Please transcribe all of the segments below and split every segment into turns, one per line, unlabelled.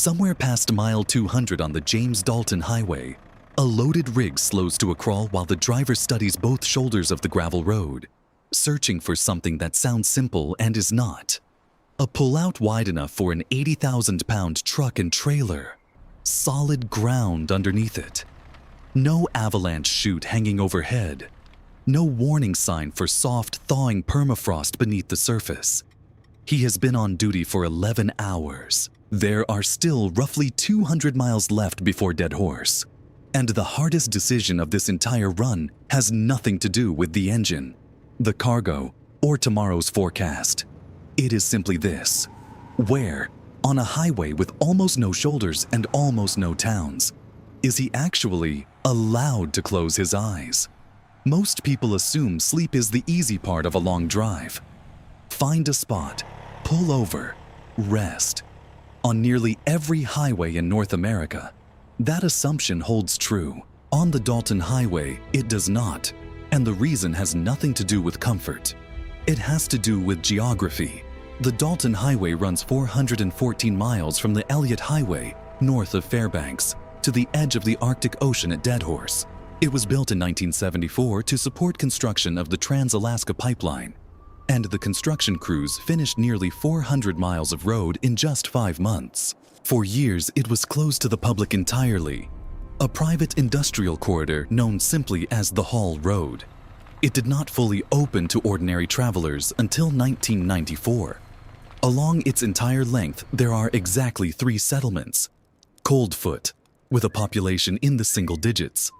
Somewhere past mile 200 on the Dalton Highway, a loaded rig slows to a crawl while the driver studies both shoulders of the gravel road, searching for something that sounds simple and is not. A pullout wide enough for an 80,000-pound truck and trailer. Solid ground underneath it. No avalanche chute hanging overhead. No warning sign for soft, thawing permafrost beneath the surface. He has been on duty for 11 hours. There are still roughly 200 miles left before Deadhorse. And the hardest decision of this entire run has nothing to do with the engine, the cargo, or tomorrow's forecast. It is simply this: where, on a highway with almost no shoulders and almost no towns, is he actually allowed to close his eyes? Most people assume sleep is the easy part of a long drive. Find a spot, pull over, rest. On nearly every highway in North America, that assumption holds true. On the Dalton Highway, it does not, and the reason has nothing to do with comfort. It has to do with geography. The Dalton Highway runs 414 miles from the Elliott Highway, north of Fairbanks, to the edge of the Arctic Ocean at Deadhorse. It was built in 1974 to support construction of the Trans-Alaska Pipeline, and the construction crews finished nearly 400 miles of road in just 5 months. For years, it was closed to the public entirely, a private industrial corridor known simply as the Hall Road. It did not fully open to ordinary travelers until 1994. Along its entire length, there are exactly 3 settlements: Coldfoot, with a population in the single digits;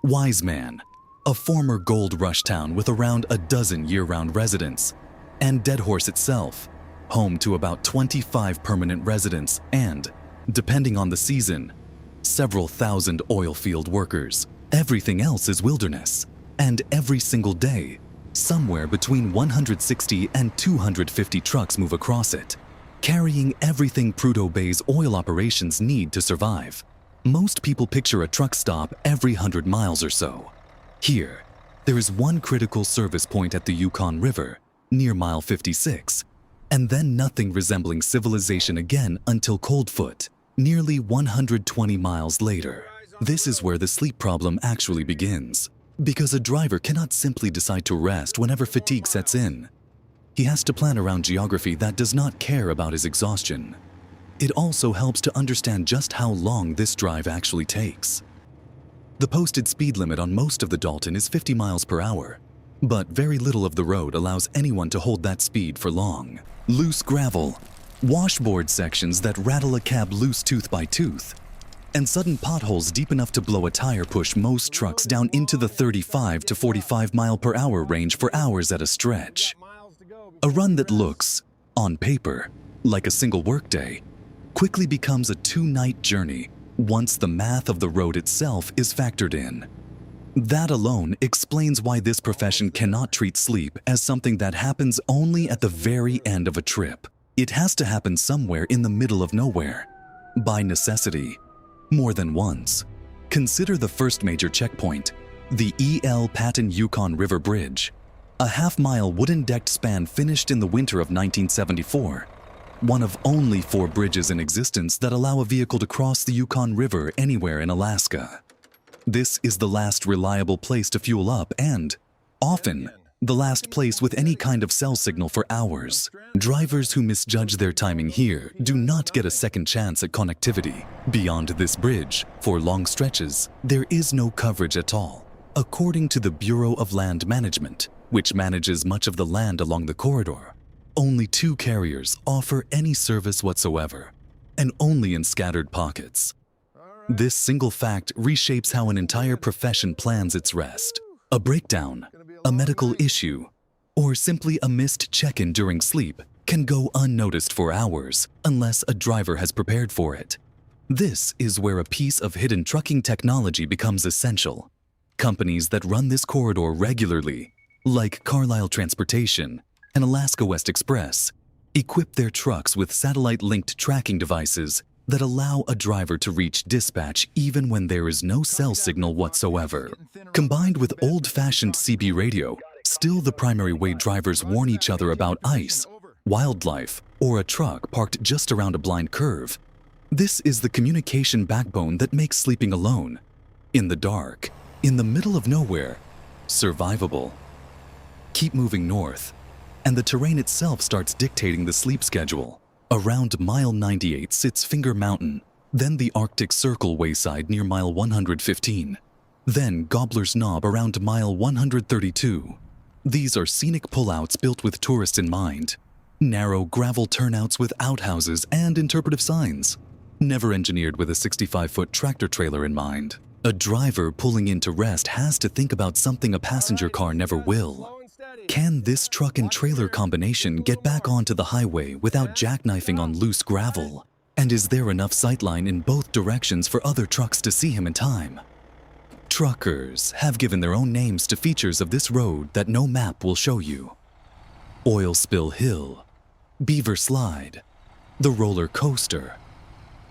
Wiseman, a former gold rush town with around a dozen year-round residents; and Deadhorse itself, home to about 25 permanent residents and, depending on the season, several thousand oil field workers. Everything else is wilderness, and every single day, somewhere between 160 and 250 trucks move across it, carrying everything Prudhoe Bay's oil operations need to survive. Most people picture a truck stop every 100 miles or so. Here, there is one critical service point at the Yukon River, near mile 56, and then nothing resembling civilization again until Coldfoot, nearly 120 miles later. This is where the sleep problem actually begins, because a driver cannot simply decide to rest whenever fatigue sets in. He has to plan around geography that does not care about his exhaustion. It also helps to understand just how long this drive actually takes. The posted speed limit on most of the Dalton is 50 miles per hour, but very little of the road allows anyone to hold that speed for long. Loose gravel, washboard sections that rattle a cab loose tooth by tooth, and sudden potholes deep enough to blow a tire push most trucks down into the 35 to 45 mile per hour range for hours at a stretch. A run that looks, on paper, like a single workday, quickly becomes a 2-night journey once the math of the road itself is factored in. That alone explains why this profession cannot treat sleep as something that happens only at the very end of a trip. It has to happen somewhere in the middle of nowhere, by necessity, more than once. Consider the first major checkpoint, the E.L. Patton Yukon River Bridge, a half-mile wooden-decked span finished in the winter of 1974, one of only 4 bridges in existence that allow a vehicle to cross the Yukon River anywhere in Alaska. This is the last reliable place to fuel up and, often, the last place with any kind of cell signal for hours. Drivers who misjudge their timing here do not get a second chance at connectivity. Beyond this bridge, for long stretches, there is no coverage at all. According to the Bureau of Land Management, which manages much of the land along the corridor, only 2 carriers offer any service whatsoever, and only in scattered pockets. This single fact reshapes how an entire profession plans its rest. A breakdown, a medical issue, or simply a missed check-in during sleep can go unnoticed for hours unless a driver has prepared for it. This is where a piece of hidden trucking technology becomes essential. Companies that run this corridor regularly, like Carlisle Transportation and Alaska West Express, equip their trucks with satellite-linked tracking devices that allow a driver to reach dispatch even when there is no cell signal whatsoever. Combined with old-fashioned CB radio, still the primary way drivers warn each other about ice, wildlife, or a truck parked just around a blind curve, This is the communication backbone that makes sleeping alone, in the dark, in the middle of nowhere, survivable. Keep moving north, and the terrain itself starts dictating the sleep schedule. Around mile 98 sits Finger Mountain, then the Arctic Circle wayside near mile 115, then Gobbler's Knob around mile 132. These are scenic pullouts built with tourists in mind, narrow gravel turnouts with outhouses and interpretive signs, never engineered with a 65-foot tractor trailer in mind. A driver pulling in to rest has to think about something a passenger car never will. Can this truck and trailer combination get back onto the highway without jackknifing on loose gravel? And is there enough sightline in both directions for other trucks to see him in time? Truckers have given their own names to features of this road that no map will show you. Oil Spill Hill, Beaver Slide, the Roller Coaster,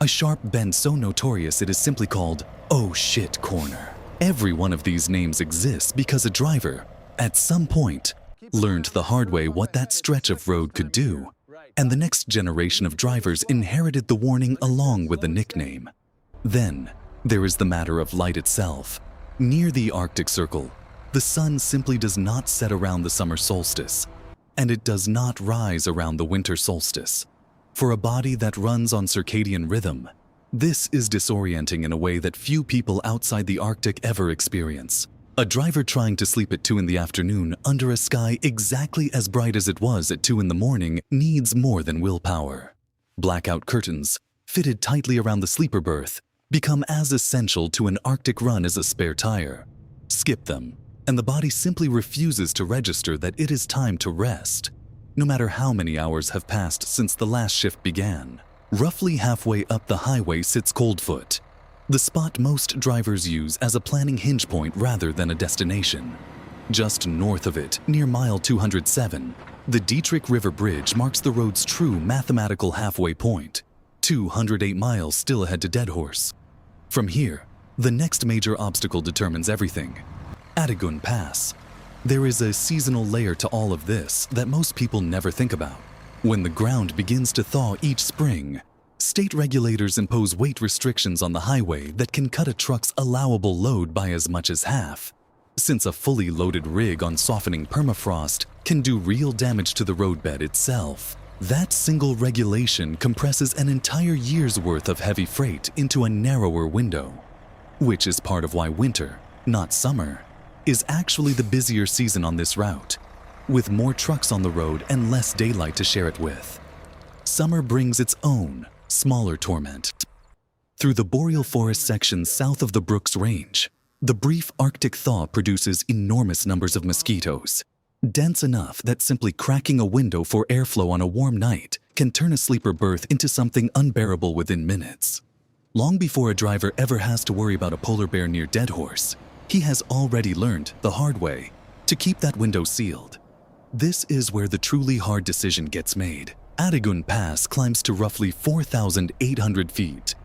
a sharp bend so notorious it is simply called Oh Shit Corner. Every one of these names exists because a driver, at some point, learned the hard way what that stretch of road could do, and the next generation of drivers inherited the warning along with the nickname. Then, there is the matter of light itself. Near the Arctic Circle, the sun simply does not set around the summer solstice, and it does not rise around the winter solstice. For a body that runs on circadian rhythm, this is disorienting in a way that few people outside the Arctic ever experience. A driver trying to sleep at 2 in the afternoon under a sky exactly as bright as it was at 2 in the morning needs more than willpower. Blackout curtains, fitted tightly around the sleeper berth, become as essential to an Arctic run as a spare tire. Skip them, and the body simply refuses to register that it is time to rest, no matter how many hours have passed since the last shift began. Roughly halfway up the highway sits Coldfoot, the spot most drivers use as a planning hinge point rather than a destination. Just north of it, near mile 207, the Yukon River Bridge marks the road's true mathematical halfway point, 208 miles still ahead to Deadhorse. From here, the next major obstacle determines everything: Atigun Pass. There is a seasonal layer to all of this that most people never think about. When the ground begins to thaw each spring, state regulators impose weight restrictions on the highway that can cut a truck's allowable load by as much as half. Since a fully loaded rig on softening permafrost can do real damage to the roadbed itself, that single regulation compresses an entire year's worth of heavy freight into a narrower window, which is part of why winter, not summer, is actually the busier season on this route, with more trucks on the road and less daylight to share it with. Summer brings its own, smaller torment. Through the boreal forest sections south of the Brooks Range, the brief Arctic thaw produces enormous numbers of mosquitoes, dense enough that simply cracking a window for airflow on a warm night can turn a sleeper berth into something unbearable within minutes. Long before a driver ever has to worry about a polar bear near Deadhorse, he has already learned the hard way to keep that window sealed. This is where the truly hard decision gets made. Atigun Pass climbs to roughly 4,800 feet,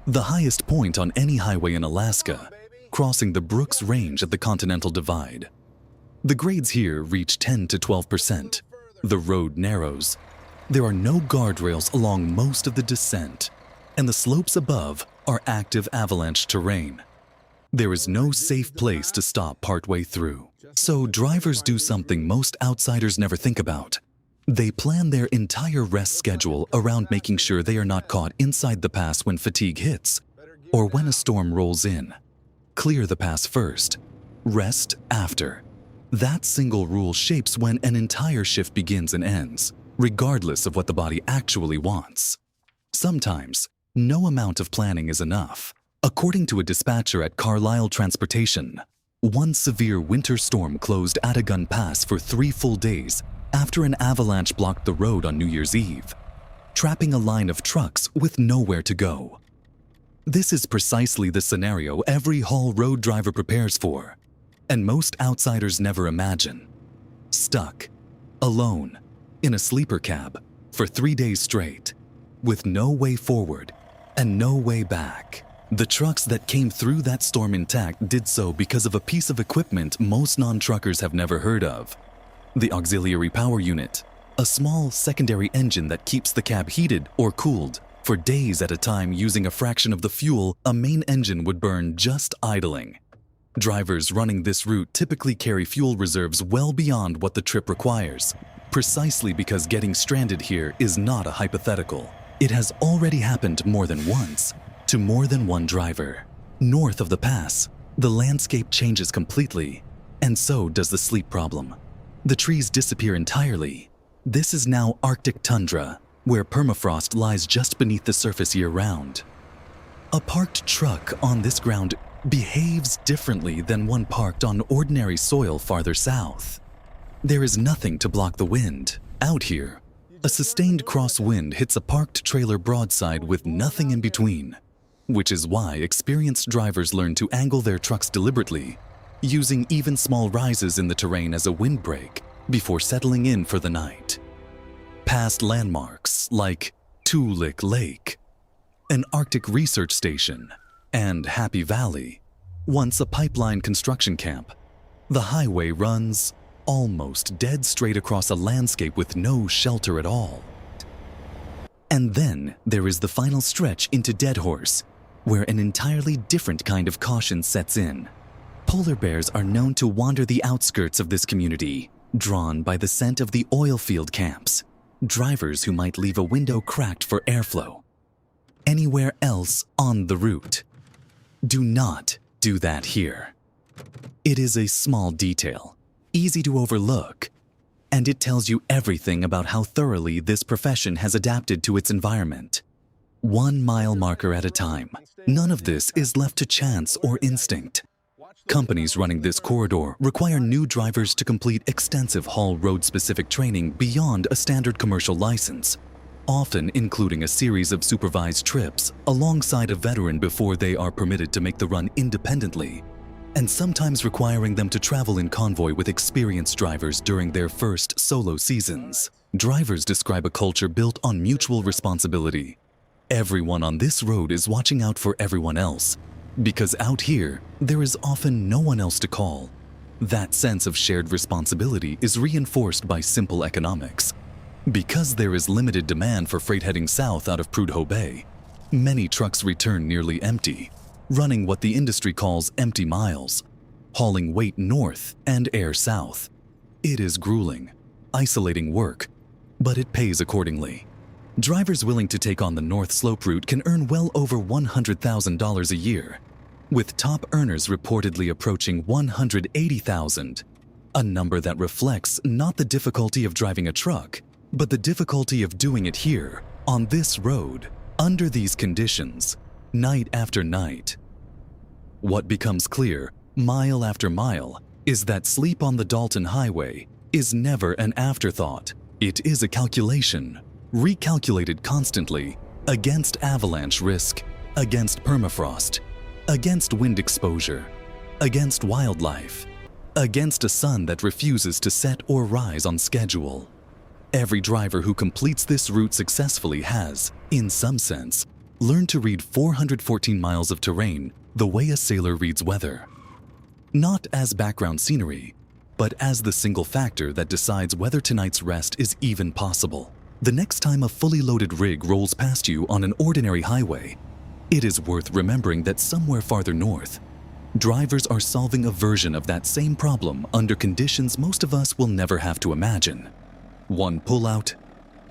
the highest point on any highway in Alaska, crossing the Brooks Range at the Continental Divide. The grades here reach 10 to 12%. The road narrows. There are no guardrails along most of the descent, and the slopes above are active avalanche terrain. There is no safe place to stop partway through. So drivers do something most outsiders never think about. They plan their entire rest schedule around making sure they are not caught inside the pass when fatigue hits, or when a storm rolls in. Clear the pass first, rest after. That single rule shapes when an entire shift begins and ends, regardless of what the body actually wants. Sometimes, no amount of planning is enough. According to a dispatcher at Carlisle Transportation, one severe winter storm closed Atigun Pass for 3 full days after an avalanche blocked the road on New Year's Eve, trapping a line of trucks with nowhere to go. This is precisely the scenario every haul road driver prepares for, and most outsiders never imagine. Stuck, alone, in a sleeper cab for 3 days straight, with no way forward and no way back. The trucks that came through that storm intact did so because of a piece of equipment most non-truckers have never heard of: the auxiliary power unit, a small secondary engine that keeps the cab heated or cooled For days at a time, using a fraction of the fuel a main engine would burn just idling. Drivers running this route typically carry fuel reserves well beyond what the trip requires, precisely because getting stranded here is not a hypothetical. It has already happened more than once to more than one driver. North of the pass, the landscape changes completely, and so does the sleep problem. The trees disappear entirely. This is now Arctic tundra, where permafrost lies just beneath the surface year-round. A parked truck on this ground behaves differently than one parked on ordinary soil farther south. There is nothing to block the wind. Out here, a sustained crosswind hits a parked trailer broadside with nothing in between, which is why experienced drivers learn to angle their trucks deliberately, using even small rises in the terrain as a windbreak before settling in for the night. Past landmarks like Tulik Lake, an Arctic research station, and Happy Valley, once a pipeline construction camp, the highway runs almost dead straight across a landscape with no shelter at all. And then there is the final stretch into Deadhorse, where an entirely different kind of caution sets in. Polar bears are known to wander the outskirts of this community, drawn by the scent of the oil field camps, drivers who might leave a window cracked for airflow. Anywhere else on the route, do not do that here. It is a small detail, easy to overlook, and it tells you everything about how thoroughly this profession has adapted to its environment. 1 mile marker at a time. None of this is left to chance or instinct. Companies running this corridor require new drivers to complete extensive haul road-specific training beyond a standard commercial license, often including a series of supervised trips alongside a veteran before they are permitted to make the run independently, and sometimes requiring them to travel in convoy with experienced drivers during their first solo seasons. Drivers describe a culture built on mutual responsibility. Everyone on this road is watching out for everyone else, because out here, there is often no one else to call. That sense of shared responsibility is reinforced by simple economics. Because there is limited demand for freight heading south out of Prudhoe Bay, many trucks return nearly empty, running what the industry calls empty miles, hauling weight north and air south. It is grueling, isolating work, but it pays accordingly. Drivers willing to take on the North Slope route can earn well over $100,000 a year, with top earners reportedly approaching $180,000, a number that reflects not the difficulty of driving a truck, but the difficulty of doing it here, on this road, under these conditions, night after night. What becomes clear, mile after mile, is that sleep on the Dalton Highway is never an afterthought. It is a calculation, recalculated constantly, against avalanche risk, against permafrost, against wind exposure, against wildlife, against a sun that refuses to set or rise on schedule. Every driver who completes this route successfully has, in some sense, learned to read 414 miles of terrain the way a sailor reads weather. Not as background scenery, but as the single factor that decides whether tonight's rest is even possible. The next time a fully loaded rig rolls past you on an ordinary highway, it is worth remembering that somewhere farther north, drivers are solving a version of that same problem under conditions most of us will never have to imagine. 1 pullout,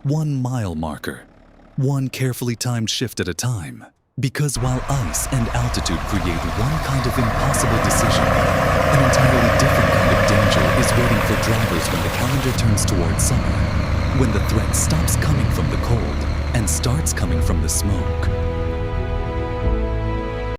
1 mile marker, 1 carefully timed shift at a time. Because while ice and altitude create one kind of impossible decision, an entirely different kind of danger is waiting for drivers when the calendar turns towards summer, when the threat stops coming from the cold and starts coming from the smoke.